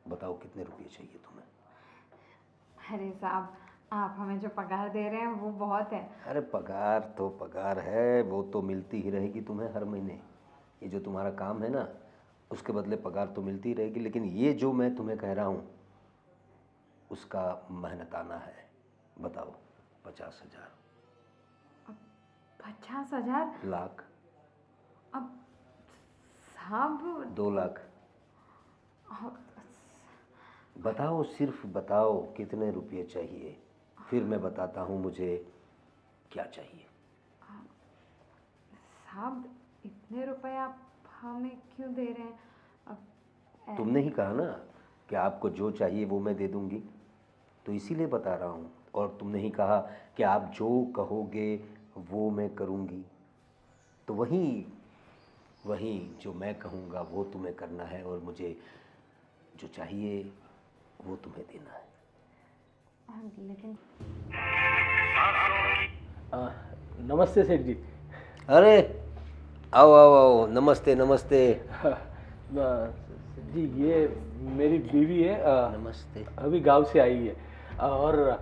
बताओ कितने रुपये चाहिए तुम्हें? अरे साहब, आप हमें जो पगार दे रहे हैं वो बहुत है। अरे पगार तो पगार है, वो तो मिलती ही रहेगी तुम्हें हर महीने। ये जो तुम्हारा काम है ना, उसके बदले पगार तो मिलती ही रहेगी, लेकिन ये जो मैं तुम्हें कह रहा हूँ उसका मेहनताना है। बताओ। 50,000। 50,000? लाख। अब साहब 2 लाख। अब- बताओ, सिर्फ बताओ कितने रुपये चाहिए, फिर मैं बताता हूँ मुझे क्या चाहिए। साहब, इतने रुपए आप हमें क्यों दे रहे हैं? अब तुमने ही कहा ना कि आपको जो चाहिए वो मैं दे दूँगी, तो इसीलिए बता रहा हूँ। और तुमने ही कहा कि आप जो कहोगे वो मैं करूँगी, तो वही वही जो मैं कहूँगा वो तुम्हें करना है, और मुझे जो चाहिए वो तुम्हें देना है। लेकिन आ, नमस्ते सेठ जी। अरे आओ आओ आओ, नमस्ते नमस्ते। सेठ जी, ये मेरी बीवी है, नमस्ते। अभी गांव से आई है। और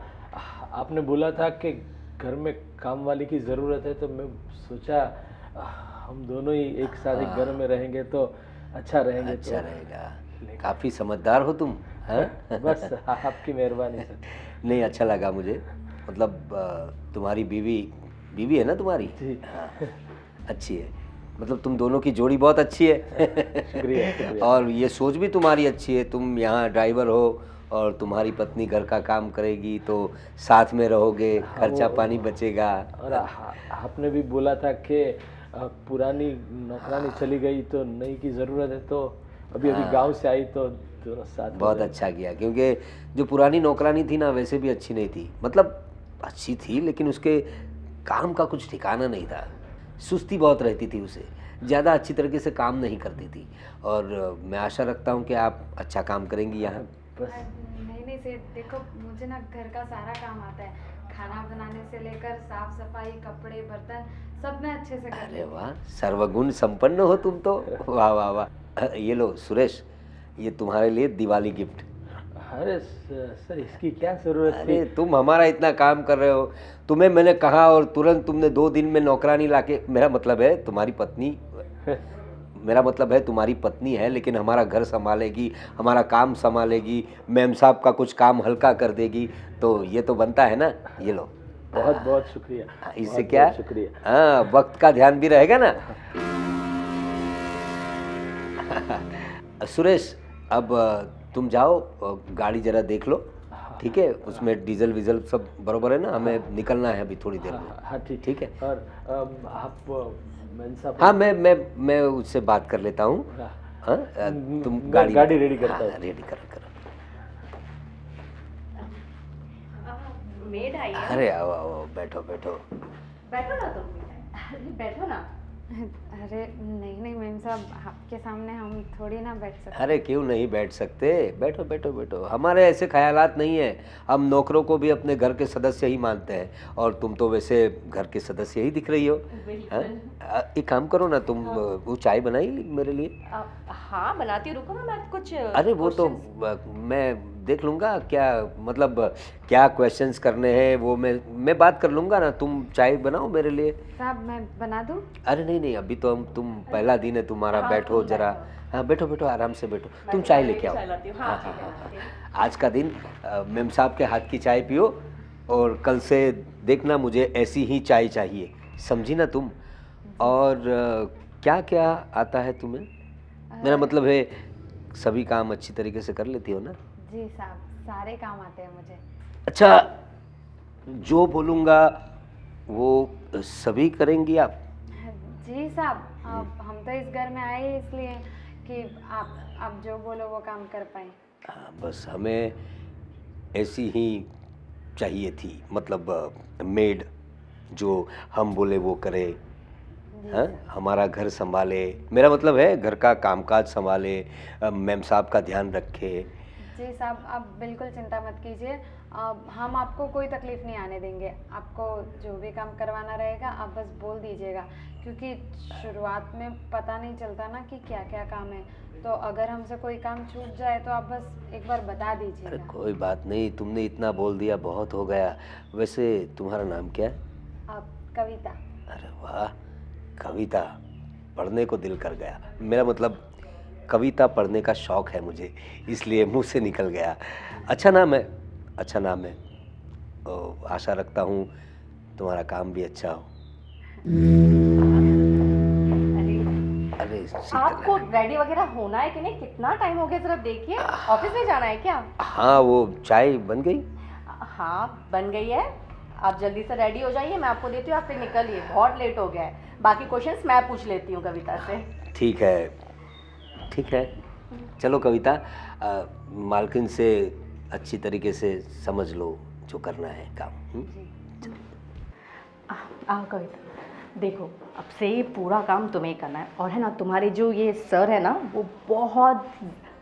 आपने बोला था कि घर में काम वाली की ज़रूरत है, तो मैं सोचा हम दोनों ही एक साथ एक घर में रहेंगे तो अच्छा रहेंगे। अच्छा तो रहेगा। काफ़ी समझदार हो तुम, हैं? बस आपकी मेहरबानी सर। नहीं, अच्छा लगा मुझे। मतलब तुम्हारी बीवी बीवी है ना तुम्हारी? जी। हाँ, अच्छी है। मतलब तुम दोनों की जोड़ी बहुत अच्छी है। शुक्रिया शुक्रिया। और ये सोच भी तुम्हारी अच्छी है। तुम यहाँ ड्राइवर हो और तुम्हारी पत्नी घर का काम करेगी, तो साथ में रहोगे, हाँ, खर्चा पानी बचेगा। और आपने भी बोला था कि पुरानी नौकरानी चली गई तो नई की ज़रूरत है, तो अभी गांव से आई तो दोनों साथ में बहुत रहे। अच्छा किया, क्योंकि जो पुरानी नौकरानी थी ना, वैसे भी अच्छी नहीं थी। मतलब अच्छी थी, लेकिन उसके काम का कुछ ठिकाना नहीं था। सुस्ती बहुत रहती थी उसे, ज़्यादा अच्छी तरीके से काम नहीं करती थी। और मैं आशा रखता हूँ कि आप अच्छा काम करेंगी यहाँ। बस नहीं नहीं सेठ, देखो मुझे ना घर का सारा काम आता है। खाना बनाने से लेकर साफ सफाई, कपड़े, बर्तन सब मैं अच्छे से कर अरे लेती हूँ। वाह, सर्वगुण संपन्न हो तुम तो। वाह वाह वाह। ये लो सुरेश, ये तुम्हारे लिए दिवाली गिफ्ट। अरे सर, इसकी क्या ज़रूरत थी? अरे तुम हमारा इतना काम कर रहे हो, तुम्हें मैंने कहा और तुरंत तुमने 2 दिन में नौकरानी लाके, मेरा मतलब है तुम्हारी पत्नी, मेरा मतलब है तुम्हारी पत्नी है, लेकिन हमारा घर संभालेगी, हमारा काम संभालेगी, मैम साहब का कुछ काम हल्का कर देगी, तो ये तो बनता है ना। ये लो। बहुत बहुत शुक्रिया। इससे बहुत क्या, बहुत शुक्रिया। हाँ, वक्त का ध्यान भी रहेगा ना। सुरेश, अब तुम जाओ, गाड़ी जरा देख लो, ठीक है? उसमें डीजल वीजल सब बरोबर है ना? हमें निकलना है अभी थोड़ी देर में। हाँ ठीक। ठीक है। और आप मैन साहब। हाँ, मैं उससे बात कर लेता हूँ। हाँ, हाँ, तुम मैं गाड़ी रेडी करता हूँ। हाँ, रेडी करो करो। मेड आई है। अरे आओ आओ, बैठो बैठो। बैठो ना तुम। बैठो ना। अरे नहीं नहीं मैम साहब, आपके सामने हम थोड़ी ना बैठ सकते। अरे क्यों नहीं बैठ सकते? बैठो बैठो बैठो। हमारे ऐसे ख्यालात नहीं है। हम नौकरों को भी अपने घर के सदस्य ही मानते हैं, और तुम तो वैसे घर के सदस्य ही दिख रही हो। हाँ? एक काम करो ना तुम, वो चाय बनाई मेरे लिए? हाँ बनाती हूँ, रुको ना मैं कुछ अरे वो तो मैं देख लूँगा, क्या मतलब क्या क्वेश्चंस करने हैं वो मैं बात कर लूँगा ना। तुम चाय बनाओ मेरे लिए। साहब मैं बना दूँ? अरे नहीं नहीं, अभी तो तुम पहला दिन है तुम्हारा। हाँ, बैठो तुम जरा। बैठो। हाँ बैठो बैठो, आराम से बैठो। मैं तुम तुम्हारे चाय लिए लेके आओ। चाय लाती हूँ। हाँ, ठीक है, ठीक है। आज का दिन मेम साहब के हाथ की चाय पियो, और कल से देखना मुझे ऐसी ही चाय चाहिए, समझी ना तुम? और क्या क्या आता है तुम्हें? मेरा मतलब है सभी काम अच्छी तरीके से कर लेती हो ना? जी साहब, सारे काम आते हैं मुझे। अच्छा, जो बोलूँगा वो सभी करेंगी आप? जी साहब, हम तो इस घर में आए इसलिए कि आप जो बोलो वो काम कर पाए। हाँ, बस हमें ऐसी ही चाहिए थी, मतलब मेड जो हम बोले वो करे, हाँ, हमारा घर संभाले। मेरा मतलब है घर का कामकाज संभाले, मैम साहब का ध्यान रखे। जी साहब, आप बिल्कुल चिंता मत कीजिए। हम आपको कोई तकलीफ़ नहीं आने देंगे। आपको जो भी काम करवाना रहेगा आप बस बोल दीजिएगा, क्योंकि शुरुआत में पता नहीं चलता ना कि क्या क्या काम है। तो अगर हमसे कोई काम छूट जाए तो आप बस एक बार बता अरे दीजिएगा। कोई बात नहीं, तुमने इतना बोल दिया बहुत हो गया। वैसे तुम्हारा नाम क्या है? आप कविता। अरे वाह, कविता, पढ़ने को दिल कर गया। मेरा मतलब कविता पढ़ने का शौक है मुझे, इसलिए मुंह से निकल गया। अच्छा नाम है, अच्छा नाम है। आशा रखता हूँ तुम्हारा काम भी अच्छा हो। अरे अरे आपको शीतल, रेडी वगैरह होना है कि नहीं? कितना टाइम हो गया, जरा देखिए। ऑफिस में जाना है क्या? हाँ वो चाय बन गई? हाँ बन गई है। आप जल्दी से रेडी हो जाइए, मैं आपको देती हूँ, आप फिर निकलिए, बहुत लेट हो गया है। बाकी क्वेश्चंस मैं पूछ लेती हूँ कविता से। ठीक है, ठीक है। चलो कविता, मालकिन से अच्छी तरीके से समझ लो जो करना है काम। आओ कविता, देखो अब से ये पूरा काम तुम्हें करना है। और है ना, तुम्हारे जो ये सर है ना, वो बहुत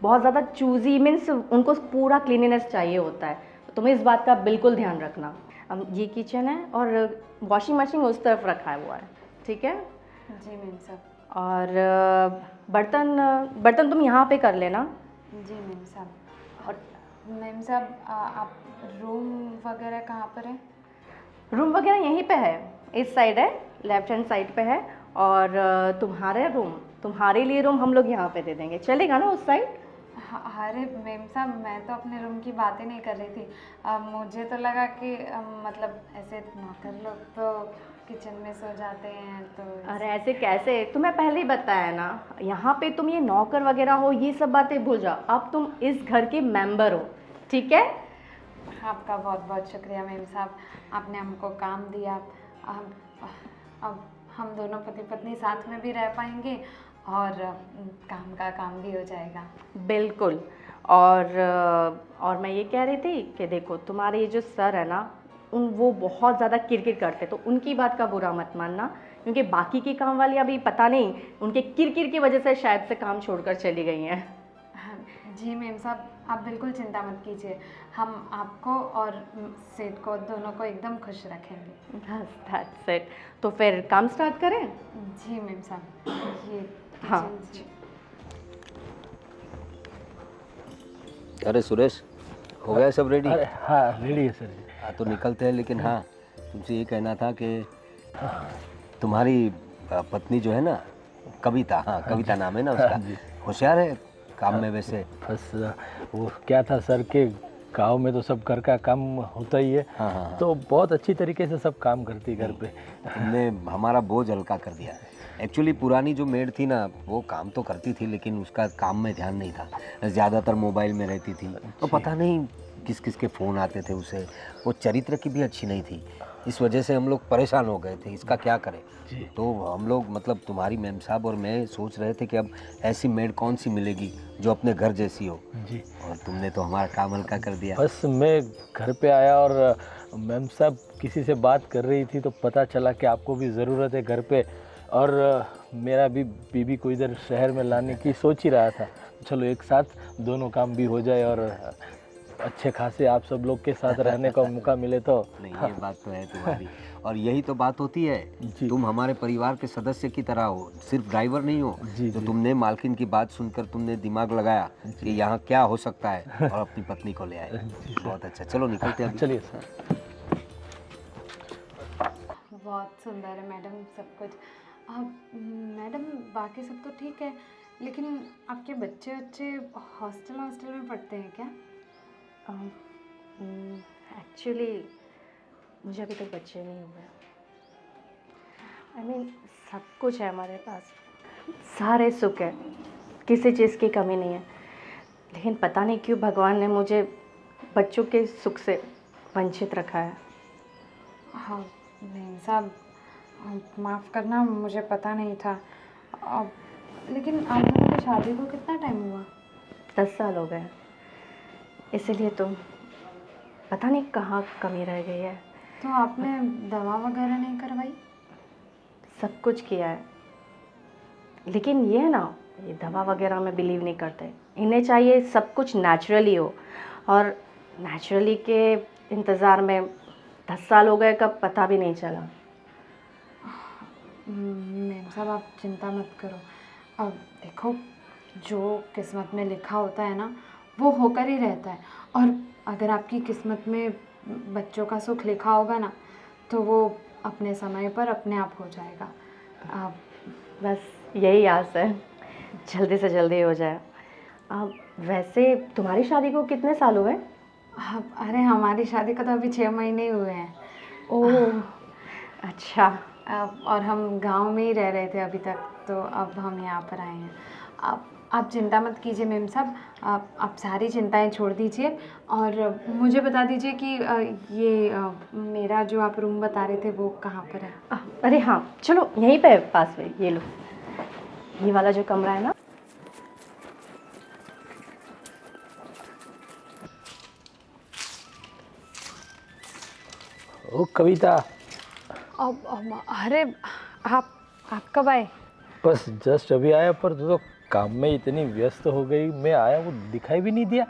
बहुत ज़्यादा चूजी, मीन्स उनको पूरा क्लीनिनेस चाहिए होता है। तो तुम्हें इस बात का बिल्कुल ध्यान रखना। अब ये किचन है और वॉशिंग मशीन उस तरफ रखा हुआ है, ठीक है? जी मैम साहब। और बर्तन बर्तन तुम यहाँ पे कर लेना। जी मैम साहब। और मैम साहब, आप रूम वगैरह कहाँ पर है? रूम वगैरह यहीं पे है, इस साइड है, लेफ्ट हैंड साइड पे है। और तुम्हारे रूम, तुम्हारे लिए रूम हम लोग यहाँ पे दे देंगे, चलेगा ना उस साइड? अरे मैम साहब, मैं तो अपने रूम की बातें नहीं कर रही थी। मुझे तो लगा कि मतलब ऐसे नौकर लोग तो किचन में सो जाते हैं तो अरे ऐसे कैसे, तुम्हें पहले ही बताया ना, यहाँ पे तुम ये नौकर वगैरह हो ये सब बातें भूल जाओ। अब तुम इस घर के मेंबर हो, ठीक है? आपका बहुत बहुत शुक्रिया मैम साहब, आपने हमको काम दिया। अब हम दोनों पति पत्नी साथ में भी रह पाएंगे और काम का काम भी हो जाएगा। बिल्कुल। और मैं ये कह रही थी कि देखो, तुम्हारे ये जो सर है ना, वो बहुत ज़्यादा किरकिर करते, तो उनकी बात का बुरा मत मानना, क्योंकि बाकी की काम वाली अभी पता नहीं उनके किरकिर की वजह से शायद से काम छोड़कर चली गई हैं। जी मैम साहब, आप बिल्कुल चिंता मत कीजिए। हम आपको और सेठ को दोनों को एकदम खुश रखेंगे। बस दैट्स इट। तो फिर काम स्टार्ट करें? जी मैम साहब, ये हाँ। किचन अरे सुरेश, हो गया सब रेडी? अरे हाँ रेडी है सर जी। हाँ तो निकलते हैं, लेकिन हाँ तुमसे ये कहना था कि तुम्हारी पत्नी जो है ना, कविता, हाँ कविता नाम है ना उसका, होशियार है काम में वैसे? बस वो क्या था सर के गांव में तो सब घर का काम होता ही है। हाँ हाँ। तो बहुत अच्छी तरीके से सब काम करती है घर पे। तुमने हमारा बोझ हल्का कर दिया। एक्चुअली पुरानी जो मेड थी ना, वो काम तो करती थी लेकिन उसका काम में ध्यान नहीं था, ज़्यादातर मोबाइल में रहती थी। तो पता नहीं किस किस के फ़ोन आते थे उसे। वो चरित्र की भी अच्छी नहीं थी, इस वजह से हम लोग परेशान हो गए थे, इसका क्या करें। तो हम लोग मतलब तुम्हारी मैम साहब और मैं सोच रहे थे कि अब ऐसी मेड कौन सी मिलेगी जो अपने घर जैसी हो। जी। और तुमने तो हमारा काम हल्का कर दिया। बस मैं घर पे आया और मैम साहब किसी से बात कर रही थी तो पता चला कि आपको भी ज़रूरत है घर पे, और मेरा भी बीबी को इधर शहर में लाने की सोच ही रहा था। चलो एक साथ दोनों काम भी हो जाए और अच्छे खासे आप सब लोग के साथ रहने का मौका मिले तो। नहीं ये बात तो है तुम्हारी, और यही तो बात होती है। जी। तुम हमारे परिवार के सदस्य की तरह हो, सिर्फ ड्राइवर नहीं हो। जी, तो जी। तुमने मालकिन की बात सुनकर तुमने दिमाग लगाया कि यहाँ क्या हो सकता है और अपनी पत्नी को ले आए। बहुत अच्छा, चलो निकलते हैं अभी। चलिए सर। बहुत सुंदर है मैडम सब कुछ। मैडम बाकी सब तो ठीक है, लेकिन आपके बच्चे हॉस्टल में पढ़ते हैं क्या? एक्चुअली मुझे अभी तक बच्चे नहीं हुए। आई मीन सब कुछ है हमारे पास, सारे सुख है, किसी चीज़ की कमी नहीं है, लेकिन पता नहीं क्यों भगवान ने मुझे बच्चों के सुख से वंचित रखा है। हाँ नहीं साहब, माफ़ करना, मुझे पता नहीं था। अब लेकिन आप दोनों की शादी को कितना टाइम हुआ? 10 साल हो गए, इसीलिए तो पता नहीं कहाँ कमी रह गई है। तो आपने दवा वगैरह नहीं करवाई? सब कुछ किया है, लेकिन ये है ना, ये दवा वगैरह में बिलीव नहीं करते। इन्हें चाहिए सब कुछ नेचुरली हो। और नेचुरली के इंतज़ार में 10 साल हो गए कब पता भी नहीं चला। मैम साहब आप चिंता मत करो। अब देखो, जो किस्मत में लिखा होता है ना वो होकर ही रहता है। और अगर आपकी किस्मत में बच्चों का सुख लिखा होगा ना तो वो अपने समय पर अपने आप हो जाएगा। आप बस यही आस है, जल्दी से जल्दी हो जाए। वैसे तुम्हारी शादी को कितने साल हुए? अरे हमारी शादी को तो अभी 6 महीने ही हुए हैं। ओह अच्छा। और हम गांव में ही रह रहे थे अभी तक, तो अब हम यहाँ पर आए हैं। आप चिंता मत कीजिए मैम साहब, आप सारी चिंताएं छोड़ दीजिए और मुझे बता दीजिए कि मेरा जो आप रूम बता रहे थे वो कहाँ पर है। अरे हाँ चलो, यहीं पे पास में, ये लो, ये वाला जो कमरा है ना। ओ कविता, अरे आप कब आए? बस जस्ट अभी आया, पर तू तो काम में इतनी व्यस्त हो गई, मैं आया वो दिखाई भी नहीं दिया।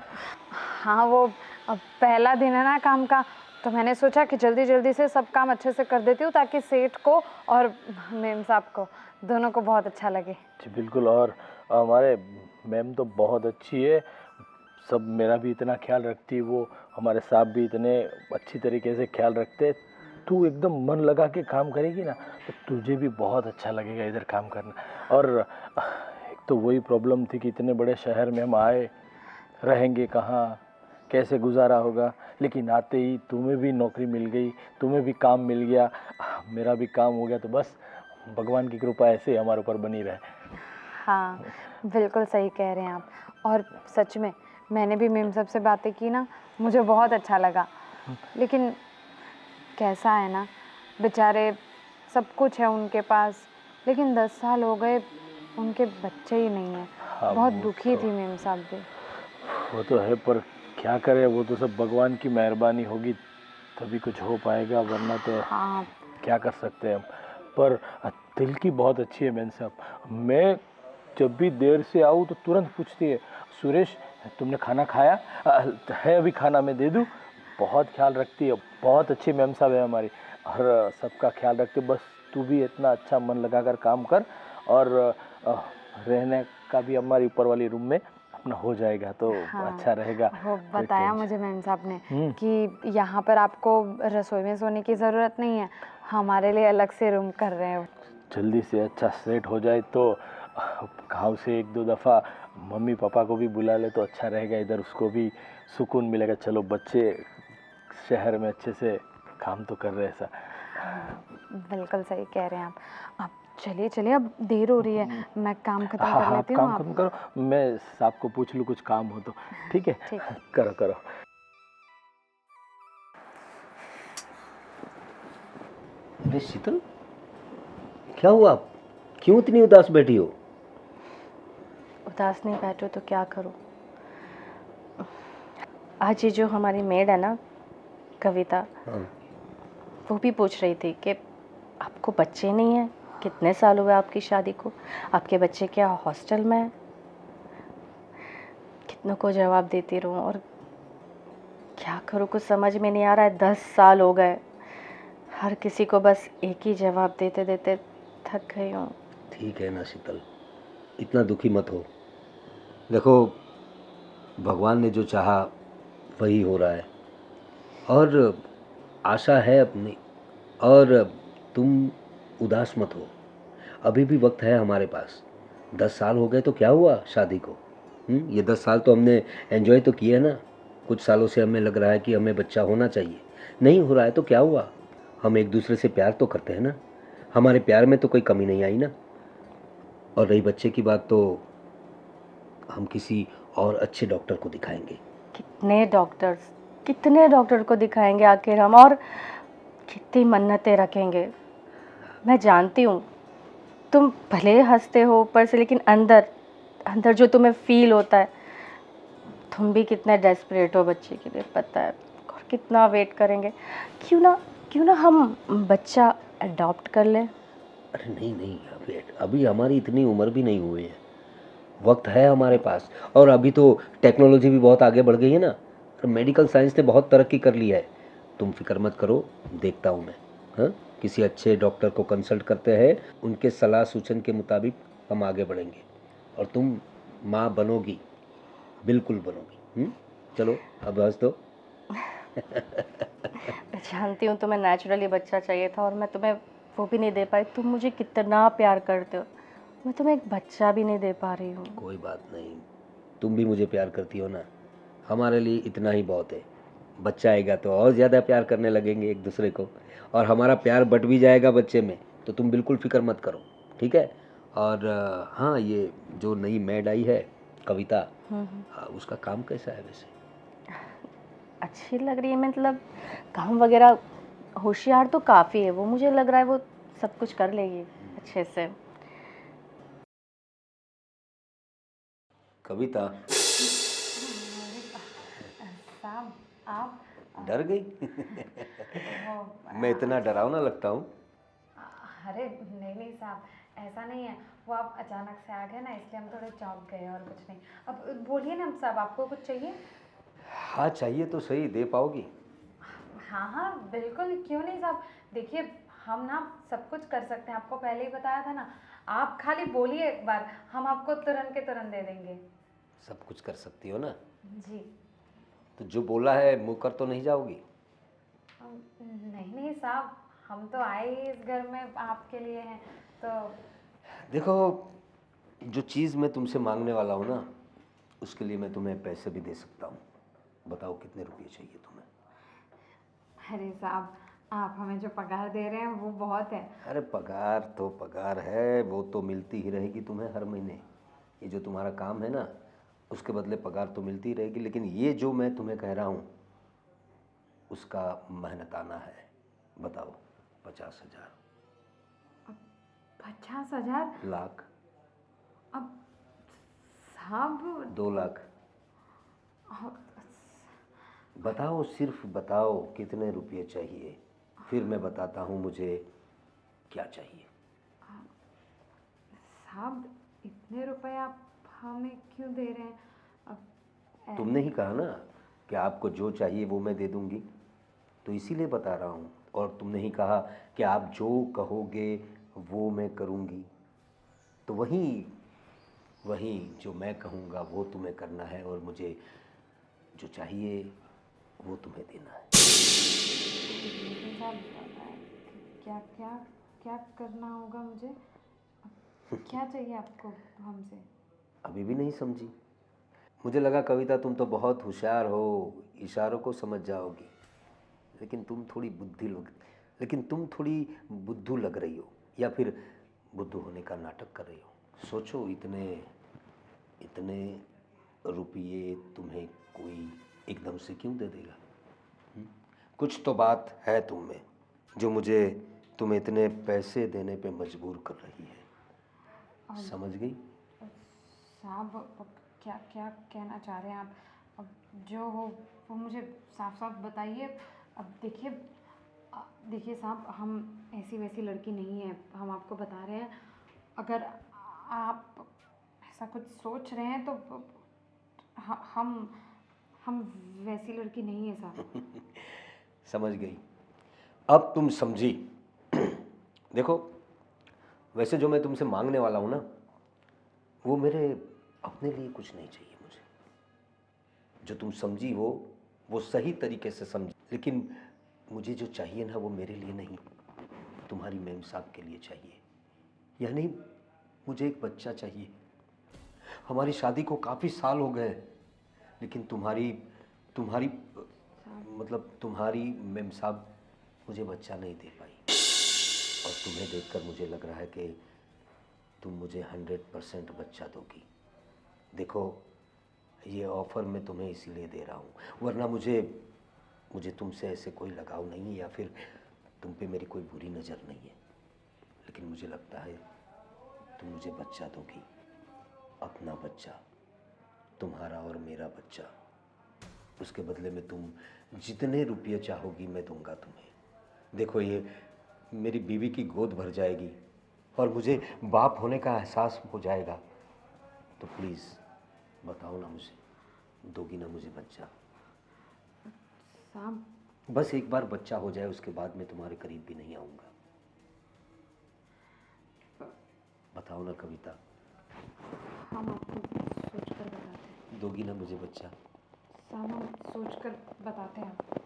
हाँ वो पहला दिन है ना काम का, तो मैंने सोचा कि जल्दी जल्दी से सब काम अच्छे से कर देती हूँ ताकि सेठ को और मैम साहब को दोनों को बहुत अच्छा लगे। जी बिल्कुल, और हमारे मैम तो बहुत अच्छी है, सब मेरा भी इतना ख्याल रखती है, वो हमारे साहब भी इतने अच्छी तरीके से ख्याल रखते। तू एकदम मन लगा के काम करेगी ना तो तुझे भी बहुत अच्छा लगेगा इधर काम करना। और एक तो वही प्रॉब्लम थी कि इतने बड़े शहर में हम आए, रहेंगे कहाँ, कैसे गुजारा होगा, लेकिन आते ही तुम्हें भी नौकरी मिल गई, तुम्हें भी काम मिल गया, मेरा भी काम हो गया, तो बस भगवान की कृपा ऐसे ही हमारे ऊपर बनी रहे। हाँ बिल्कुल सही कह रहे हैं आप। और सच में मैंने भी मैम साहब से बातें की ना, मुझे बहुत अच्छा लगा। लेकिन कैसा है ना, बेचारे सब कुछ है उनके पास, लेकिन 10 साल हो गए उनके बच्चे ही नहीं हैं। हाँ, बहुत वो दुखी तो थी मैम साहब भी। वो तो है, पर क्या करे, वो तो सब भगवान की मेहरबानी होगी तभी कुछ हो पाएगा, वरना तो हाँ क्या कर सकते हैं हम। पर दिल की बहुत अच्छी है मैन साहब, मैं जब भी देर से आऊँ तो तुरंत पूछती है, सुरेश तुमने खाना खाया? है अभी खाना मैं दे दूँ? बहुत ख्याल रखती है, बहुत अच्छी मैम साहब है हमारी, और सबका ख्याल रखती है। बस तू भी इतना अच्छा मन लगा कर काम कर, और रहने का भी हमारी ऊपर वाली रूम में अपना हो जाएगा तो हाँ, अच्छा रहेगा। वो कोई बताया टेंशन- मुझे मैम साहब ने कि यहाँ पर आपको रसोई में सोने की ज़रूरत नहीं है, हमारे लिए अलग से रूम कर रहे हैं। जल्दी से अच्छा सेट हो जाए तो गाँव से 1-2 दफ़ा मम्मी पापा को भी बुला ले तो अच्छा रहेगा, इधर उसको भी सुकून मिलेगा। चलो बच्चे शहर में अच्छे से काम तो कर रहे हैं ऐसा। बिल्कुल सही कह रहे हैं आप चलिए चलिए, अब देर हो रही है, मैं काम खत्म हाँ कर हाँ, आप लेती हूँ। काम खत्म करो, मैं साहब को पूछ लूँ कुछ काम हो तो। ठीक है, ठीक। करो करो। अरे शीतल, क्या हुआ? क्यों इतनी उदास बैठी हो? उदास नहीं बैठो तो क्या करूँ। आज ये जो हमारी मेड है ना कविता, हाँ। वो भी पूछ रही थी कि आपको बच्चे नहीं हैं, कितने साल हुए आपकी शादी को, आपके बच्चे क्या हॉस्टल में हैं? कितनों को जवाब देती रहूं और क्या करूं, कुछ समझ में नहीं आ रहा है। 10 साल हो गए, हर किसी को बस एक ही जवाब देते देते थक गई हूँ। ठीक है ना शीतल, इतना दुखी मत हो। देखो, भगवान ने जो चाहा वही हो रहा है, और आशा है अपनी, और तुम उदास मत हो, अभी भी वक्त है हमारे पास। 10 साल हो गए तो क्या हुआ शादी को? ये 10 साल तो हमने एंजॉय तो किए ना। कुछ सालों से हमें लग रहा है कि हमें बच्चा होना चाहिए, नहीं हो रहा है तो क्या हुआ? हम एक दूसरे से प्यार तो करते हैं ना, हमारे प्यार में तो कोई कमी नहीं आई ना। और रही बच्चे की बात, तो हम किसी और अच्छे डॉक्टर को दिखाएंगे। कितने डॉक्टर को दिखाएंगे आखिर हम, और कितनी मन्नतें रखेंगे। मैं जानती हूँ तुम भले हंसते हो ऊपर से, लेकिन अंदर अंदर जो तुम्हें फील होता है, तुम भी कितने डेस्परेट हो बच्चे के लिए, पता है, और कितना वेट करेंगे। क्यों ना हम बच्चा अडॉप्ट कर लें। अरे नहीं नहीं, अभी हमारी इतनी उम्र भी नहीं हुई है, वक्त है हमारे पास, और अभी तो टेक्नोलॉजी भी बहुत आगे बढ़ गई है ना। और मेडिकल साइंस ने बहुत तरक्की कर ली है। तुम फिक्र मत करो, देखता हूँ मैं। हाँ, किसी अच्छे डॉक्टर को कंसल्ट करते हैं, उनके सलाह सूचन के मुताबिक हम आगे बढ़ेंगे और तुम माँ बनोगी, बिल्कुल बनोगी। चलो अब हंस दो। मैं जानती हूँ तुम्हें नेचुरली बच्चा चाहिए था और मैं तुम्हें वो भी नहीं दे पाई। तुम मुझे कितना प्यार करते हो, मैं तुम्हें एक बच्चा भी नहीं दे पा रही हूँ। कोई बात नहीं, तुम भी मुझे प्यार करती हो ना, हमारे लिए इतना ही बहुत है। बच्चा आएगा तो और ज़्यादा प्यार करने लगेंगे एक दूसरे को, और हमारा प्यार बट भी जाएगा बच्चे में। तो तुम बिल्कुल फिक्र मत करो, ठीक है। और हाँ, ये जो नई मेड आई है कविता, उसका काम कैसा है वैसे? अच्छी लग रही है, मतलब काम वगैरह होशियार तो काफ़ी है वो, मुझे लग रहा है वो सब कुछ कर लेगी अच्छे से। कविता, साहब आप डर गई? वो मैं इतना डरावना लगता हूँ? अरे नहीं नहीं साहब, ऐसा नहीं है। वो आप अचानक से आ गए ना, इसलिए हम थोड़े चौंक गए और कुछ नहीं। अब बोलिए ना साहब, आपको कुछ चाहिए? हाँ चाहिए तो सही, दे पाओगी? हाँ हाँ बिल्कुल, क्यों नहीं साहब। देखिए, हम ना सब कुछ कर सकते हैं, आपको पहले ही बताया था ना। आप खाली बोलिए एक बार, हम आपको तुरंत के तुरंत दे देंगे। सब कुछ कर सकती हो ना? जी। तो जो बोला है मुँह कर तो नहीं जाओगी? नहीं नहीं साहब, हम तो आए ही इस घर में आपके लिए हैं, तो देखो, जो चीज़ मैं तुमसे मांगने वाला हूँ ना, उसके लिए मैं तुम्हें पैसे भी दे सकता हूँ। बताओ कितने रुपये चाहिए तुम्हें? अरे साहब, आप हमें जो पगार दे रहे हैं वो बहुत है। अरे पगार तो पगार है, वो तो मिलती ही रहेगी तुम्हें हर महीने। ये जो तुम्हारा काम है ना, उसके बदले पगार तो मिलती ही रहेगी। लेकिन ये जो मैं तुम्हें कह रहा हूँ, उसका मेहनताना है। बताओ, 50,000? 50,000? लाख? अब साहब 2 लाख? अ, बताओ, सिर्फ बताओ कितने रुपये चाहिए, फिर मैं बताता हूँ मुझे क्या चाहिए। साहब इतने रुपए आप हमें क्यों दे रहे हैं? अब तुमने ही कहा ना कि आपको जो चाहिए वो मैं दे दूंगी, तो इसीलिए बता रहा हूँ। और तुमने ही कहा कि आप जो कहोगे वो मैं करूँगी, तो वही वही जो मैं कहूँगा वो तुम्हें करना है, और मुझे जो चाहिए वो तुम्हें देना है। लेकिन साहब क्या क्या क्या करना होगा मुझे? क्या चाहिए आपको हमसे? अभी भी नहीं समझी? मुझे लगा कविता तुम तो बहुत होशियार हो, इशारों को समझ जाओगी। लेकिन तुम थोड़ी लेकिन तुम थोड़ी बुद्धू लग रही हो, या फिर बुद्धू होने का नाटक कर रही हो। सोचो, इतने इतने रुपये तुम्हें कोई एकदम से क्यों दे देगा? हुँ? कुछ तो बात है तुम में, जो मुझे तुम्हें इतने पैसे देने पे मजबूर कर रही है। समझ गई? साहब अब क्या क्या कहना चाह रहे हैं आप? अब जो हो वो मुझे साफ साफ बताइए। अब देखिए साहब, हम ऐसी वैसी लड़की नहीं है, हम आपको बता रहे हैं। अगर आप ऐसा कुछ सोच रहे हैं तो हम वैसी लड़की नहीं है साहब। समझ गई, अब तुम समझी। देखो, वैसे जो मैं तुमसे मांगने वाला हूँ ना, वो मेरे अपने लिए कुछ नहीं चाहिए मुझे। जो तुम समझी हो वो सही तरीके से समझी, लेकिन मुझे जो चाहिए ना वो मेरे लिए नहीं, तुम्हारी मेम साहब के लिए चाहिए। यानी मुझे एक बच्चा चाहिए। हमारी शादी को काफ़ी साल हो गए, लेकिन तुम्हारी तुम्हारी मतलब तुम्हारी मेम साहब मुझे बच्चा नहीं दे पाई। और तुम्हें देखकर मुझे लग रहा है कि तुम मुझे 100% बच्चा दोगी। देखो, ये ऑफ़र मैं तुम्हें इसीलिए दे रहा हूँ, वरना मुझे मुझे तुमसे ऐसे कोई लगाव नहीं है, या फिर तुम पे मेरी कोई बुरी नज़र नहीं है। लेकिन मुझे लगता है तुम मुझे बच्चा दोगी, अपना बच्चा, तुम्हारा और मेरा बच्चा। उसके बदले में तुम जितने रुपये चाहोगी मैं दूंगा तुम्हें। देखो, ये मेरी बीवी की गोद भर जाएगी और मुझे बाप होने का एहसास हो जाएगा। तो प्लीज़ बताओ ना मुझे, दोगी ना मुझे बच्चा? साहब बस एक बार बच्चा हो जाए, उसके बाद मैं तुम्हारे करीब भी नहीं आऊँगा। बताओ ना कविता, हम आपको सोच कर बताते हैं। दोगी ना मुझे बच्चा? साहब हम सोच कर बताते हैं आपको।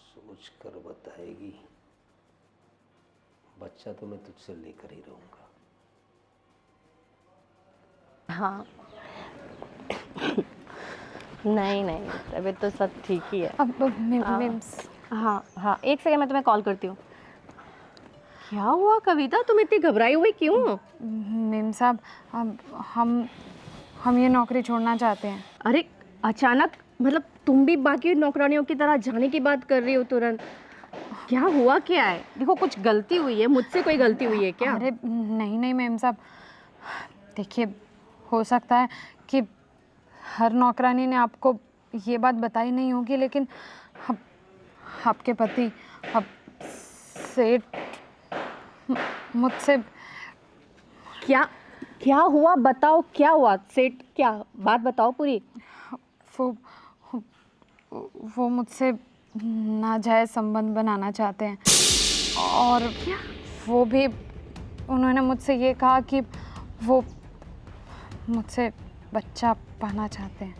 सोच कर बताएगी? बच्चा तो मैं तुझसे लेकर ही रहूँगा। हाँ नहीं नहीं, तबीयत तो सब ठीक ही है। अब हाँ। मिम्स हाँ हाँ, एक सेकंड, मैं तुम्हें कॉल करती हूँ। क्या हुआ कविता, तुम इतनी घबराई हुई क्यों? मेम साहब, अब हम ये नौकरी छोड़ना चाहते हैं। अरे अचानक, मतलब तुम भी बाकी नौकरानियों की तरह जाने की बात कर रही हो तुरंत? क्या हुआ क्या है? देखो कुछ गलती हुई है, मुझसे कोई गलती हुई है क्या? अरे नहीं नहीं मेम साहब, देखिए हो सकता है कि हर नौकरानी ने आपको ये बात बताई नहीं होगी, लेकिन अब आपके पति, अब सेठ मुझसे क्या क्या हुआ बताओ, क्या हुआ? सेठ क्या बात बताओ पूरी। वो वो मुझसे नाजायज़ संबंध बनाना चाहते हैं, और वो भी उन्होंने मुझसे ये कहा कि वो मुझसे बच्चा पाना चाहते हैं।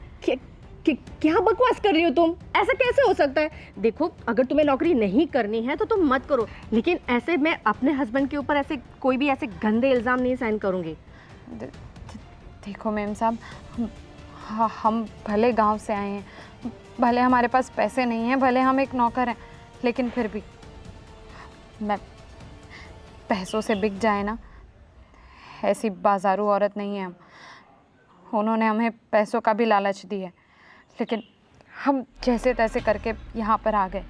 क्या बकवास कर रही हो तुम? ऐसा कैसे हो सकता है? देखो अगर तुम्हें नौकरी नहीं करनी है तो तुम मत करो, लेकिन ऐसे मैं अपने हस्बैंड के ऊपर ऐसे कोई भी ऐसे गंदे इल्ज़ाम नहीं साइन करूँगी। देखो मैम साहब, हम भले गांव से आए हैं, भले हमारे पास पैसे नहीं हैं, भले हम एक नौकर हैं, लेकिन फिर भी मैं पैसों से बिक जाए ना, ऐसी बाजारू औरत नहीं है हम। उन्होंने हमें पैसों का भी लालच दिया है, लेकिन हम जैसे तैसे करके यहाँ पर आ गए।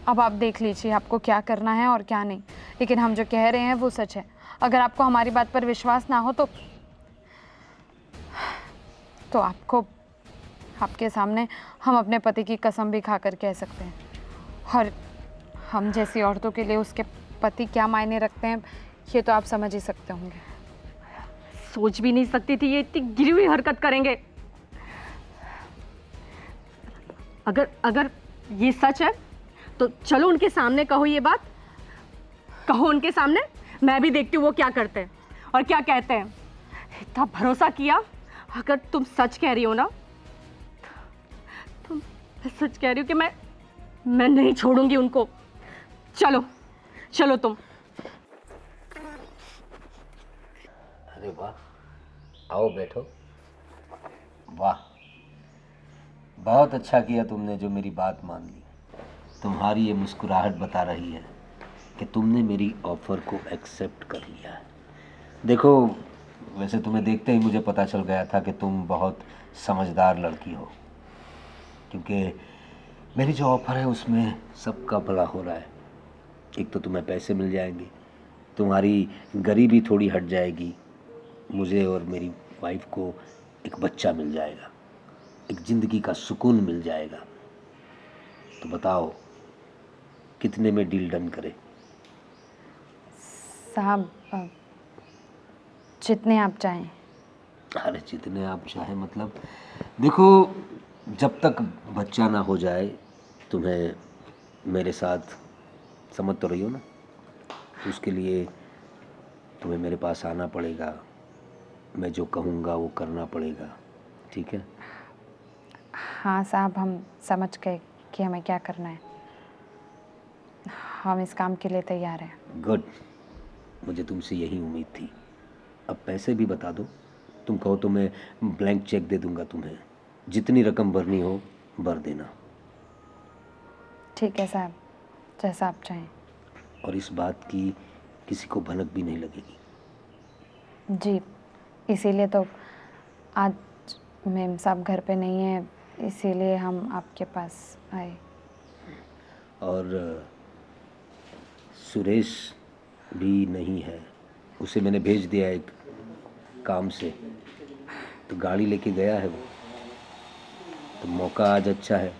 अब आप देख लीजिए आपको क्या करना है और क्या नहीं, लेकिन हम जो कह रहे हैं वो सच है। अगर आपको हमारी बात पर विश्वास ना हो तो आपको, आपके सामने हम अपने पति की कसम भी खा कर कह सकते हैं, और हम जैसी औरतों के लिए उसके पति क्या मायने रखते हैं ये तो आप समझ ही सकते होंगे। सोच भी नहीं सकती थी ये इतनी गिरी हुई हरकत करेंगे। अगर ये सच है तो चलो उनके सामने कहो ये बात, कहो उनके सामने, मैं भी देखती हूँ वो क्या करते हैं और क्या कहते हैं। इतना भरोसा किया, अगर तुम सच कह रही हो ना, तुम सच कह रही हो कि मैं नहीं छोड़ूंगी उनको। चलो चलो तुम। अरे वाह, आओ बैठो। वाह, बहुत अच्छा किया तुमने जो मेरी बात मान ली। तुम्हारी ये मुस्कुराहट बता रही है कि तुमने मेरी ऑफ़र को एक्सेप्ट कर लिया है। देखो, वैसे तुम्हें देखते ही मुझे पता चल गया था कि तुम बहुत समझदार लड़की हो, क्योंकि मेरी जो ऑफ़र है उसमें सबका भला हो रहा है। एक तो तुम्हें पैसे मिल जाएंगे, तुम्हारी गरीबी थोड़ी हट जाएगी, मुझे और मेरी वाइफ को एक बच्चा मिल जाएगा, एक ज़िंदगी का सुकून मिल जाएगा। तो बताओ कितने में डील डन करें? साहब जितने आप चाहें। अरे जितने आप चाहें मतलब, देखो जब तक बच्चा ना हो जाए तुम्हें मेरे साथ, समझ तो रही हो ना, तो उसके लिए तुम्हें मेरे पास आना पड़ेगा, मैं जो कहूँगा वो करना पड़ेगा, ठीक है? हाँ साहब, हम समझ गए कि हमें क्या करना है। हम इस काम के लिए तैयार हैं। गुड, मुझे तुमसे यही उम्मीद थी। अब पैसे भी बता दो, तुम कहो तो मैं ब्लैंक चेक दे दूंगा तुम्हें, जितनी रकम भरनी हो भर देना। ठीक है साहब, जैसा आप चाहें। और इस बात की किसी को भनक भी नहीं लगेगी। जी, इसीलिए तो आज मेम साहब घर पे नहीं है, इसीलिए हम आपके पास आए। और सुरेश भी नहीं है, उसे मैंने भेज दिया एक काम से, तो गाड़ी लेके गया है वो। तो मौका आज अच्छा है,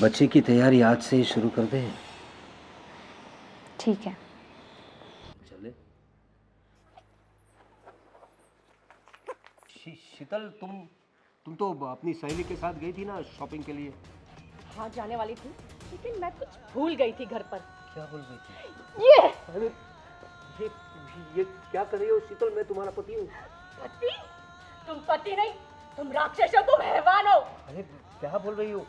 बच्चे की तैयारी आज से ही शुरू कर दें। ठीक है। चले। शीतल, तुम तो अपनी सहेली के साथ गई थी ना शॉपिंग के लिए। हाँ जाने वाली थी, लेकिन मैं कुछ भूल गई थी घर पर। क्या भूल गई थी? ये अरे ये क्या कर रही हो शीतल? मैं तुम्हारा पति हूँ। पति? तुम पति नहीं, तुम राक्षस हो, तुम हैवान हो। अरे क्या बोल रही हो?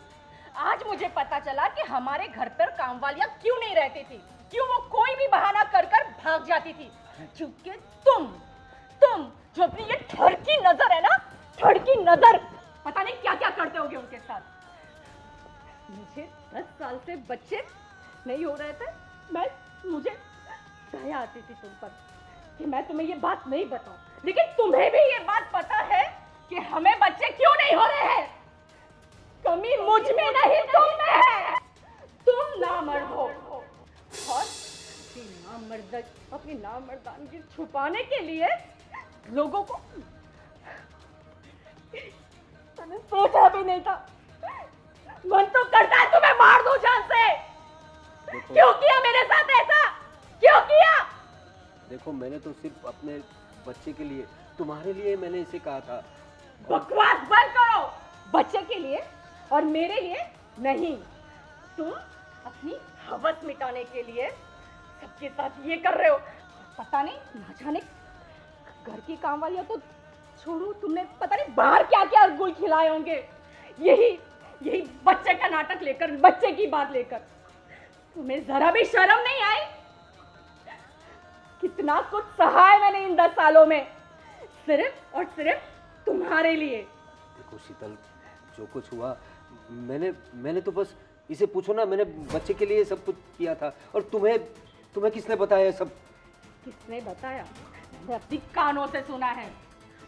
आज मुझे पता चला कि हमारे घर पर कामवालियां क्यों नहीं रहती थी, क्यों वो कोई भी बहाना कर कर भाग जाती थी। क्योंकि तुम जो अपनी ये ठड़की नजर है ना, ठड़की नजर, पता नहीं क्या क्या करते होगे उनके साथ। मुझे 10 साल से बच्चे नहीं हो रहे थे, मुझे दया आती थी तुम पर कि मैं तुम्हें ये बात नहीं बताऊं, लेकिन तुम्हें भी ये बात पता है कि हमें बच्चे क्यों नहीं हो रहे हैं। कमी मुझ में नहीं, तुम में है। तुम नामर्द हो और अपनी नामर्दानगी छुपाने के लिए लोगों को, मैंने सोचा भी नहीं था। मन तो करता है तुम्हें मार दूं जान से। क्यों किया मेरे साथ ऐसा, क्यों किया? देखो, मैंने तो सिर्फ अपने बच्चे के लिए, तुम्हारे लिए मैंने इसे कहा था। बकवास बंद करो। बच्चे के लिए और मेरे लिए नहीं। तुम अपनी हवस मिटाने के लिए सबके साथ ये कर रहे हो। पता नहीं, ना जाने घर की काम वालियां तो छोड़ो, तुमने पता नहीं बाहर क्या क्या गुल खिलाए होंगे, यही बच्चे का नाटक लेकर, बच्चे की बात लेकर। तुम्हें जरा भी शर्म नहीं आई? कितना कुछ सहा है मैंने इन 10 सालों में, सिर्फ और सिर्फ तुम्हारे लिए। देखो शीतल, जो कुछ हुआ, मैंने तो बस इसे पूछो ना, मैंने बच्चे के लिए सब कुछ किया था। और तुम्हें किसने बताया सब? किसने बताया? मैंने अपनी कानों से सुना है,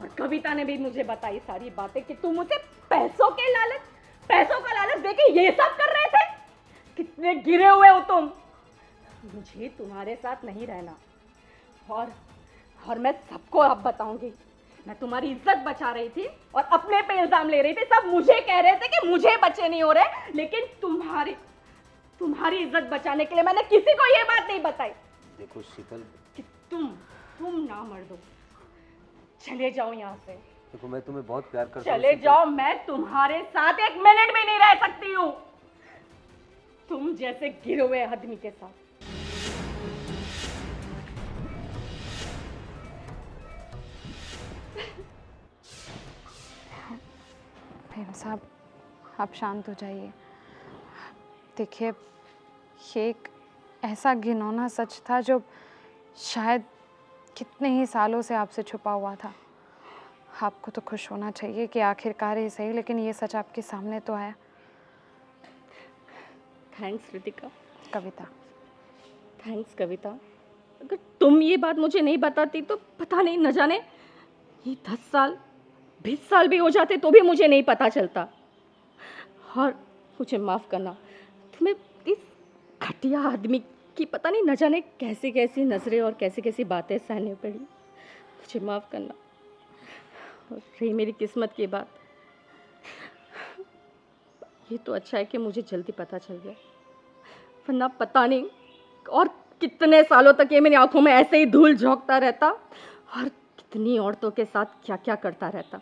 और कविता ने भी मुझे बताई सारी बातें कि तुम मुझे पैसों का लालच देके ये सब कर रहे थे। कितने गिरे हुए हो तुम। मुझे तुम्हारे साथ नहीं रहना, और मैं सबको अब बताऊंगी। मैं तुम्हारी इज्जत बचा रही थी और अपने पे इल्जाम ले रही थी। सब मुझे कह रहे थे कि मुझे बच्चे नहीं हो रहे, लेकिन तुम्हारी इज्जत बचाने के लिए मैंने किसी को ये बात नहीं बताई। देखो शीतल, कि तुम ना मर दो, चले जाओ यहाँ से। देखो मैं तुम्हें बहुत प्यार करता हूँ। चले जाओ, मैं तुम्हारे साथ एक मिनट भी नहीं रह सकती हूँ, तुम जैसे गिरे हुए आदमी के साथ। प्रेम साहब, आप शांत हो जाइए। देखिए, ये एक ऐसा घिनौना सच था जो शायद कितने ही सालों से आपसे छुपा हुआ था। आपको तो खुश होना चाहिए कि आखिरकार ही सही, लेकिन ये सच आपके सामने तो आया। थैंक्स रितिका। कविता। थैंक्स कविता। अगर तुम ये बात मुझे नहीं बताती तो पता नहीं, न जाने ये 10 साल 20 साल भी हो जाते तो भी मुझे नहीं पता चलता। और मुझे माफ़ करना, तुम्हें इस घटिया आदमी की पता नहीं न जाने कैसी कैसी नज़रें और कैसी कैसी बातें सहनी पड़ी। मुझे माफ़ करना। और रही मेरी किस्मत की बात, ये तो अच्छा है कि मुझे जल्दी पता चल गया, वरना पता नहीं और कितने सालों तक ये मेरी आंखों में ऐसे ही धूल झोंकता रहता और कितनी औरतों के साथ क्या क्या करता रहता।